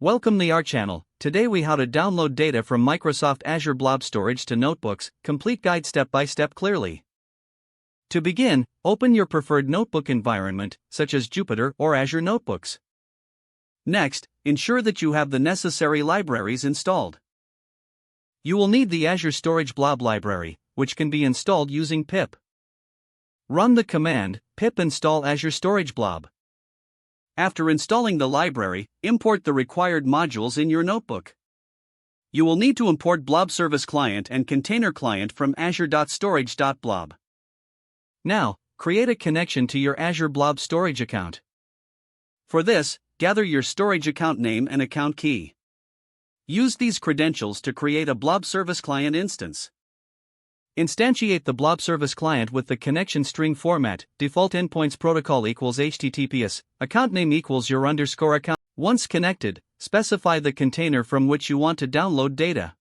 Welcome to our channel. Today we how to download data from Microsoft Azure Blob Storage to notebooks, complete guide step by step clearly. To begin, open your preferred notebook environment, such as Jupyter or Azure Notebooks. Next, ensure that you have the necessary libraries installed. You will need the Azure Storage Blob library, which can be installed using pip. Run the command pip install Azure Storage Blob. After installing the library, import the required modules in your notebook. You will need to import Blob Service Client and Container Client from azure.storage.blob. Now, create a connection to your Azure Blob Storage account. For this, gather your storage account name and account key. Use these credentials to create a Blob Service Client instance. Instantiate the Blob Service Client with the connection string format, default endpoints protocol equals HTTPS, account name equals your underscore account. Once connected, specify the container from which you want to download data.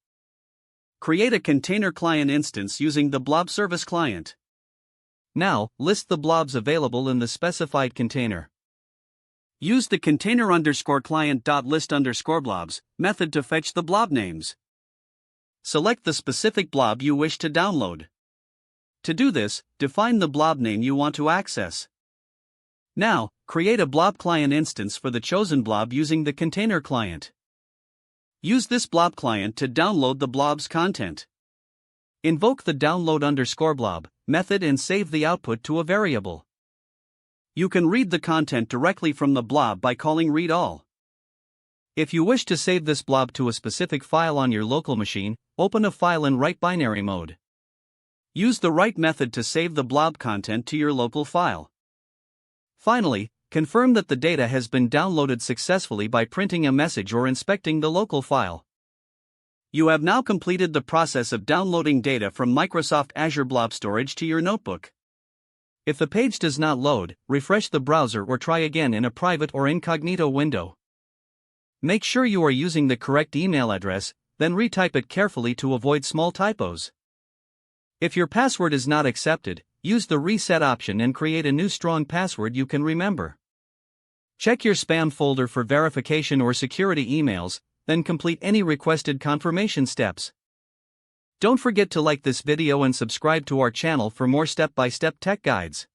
Create a container client instance using the Blob Service Client. Now, list the blobs available in the specified container. Use the container_client.list_blobs method to fetch the blob names. Select the specific blob you wish to download. To do this, define the blob name you want to access. Now, create a blob client instance for the chosen blob using the container client. Use this blob client to download the blob's content. Invoke the download_blob method and save the output to a variable. You can read the content directly from the blob by calling read all. If you wish to save this blob to a specific file on your local machine, open a file in write binary mode. Use the write method to save the blob content to your local file. Finally, confirm that the data has been downloaded successfully by printing a message or inspecting the local file. You have now completed the process of downloading data from Microsoft Azure Blob Storage to your notebook. If the page does not load, refresh the browser or try again in a private or incognito window. Make sure you are using the correct email address, then retype it carefully to avoid small typos. If your password is not accepted, use the reset option and create a new strong password you can remember. Check your spam folder for verification or security emails, then complete any requested confirmation steps. Don't forget to like this video and subscribe to our channel for more step-by-step tech guides.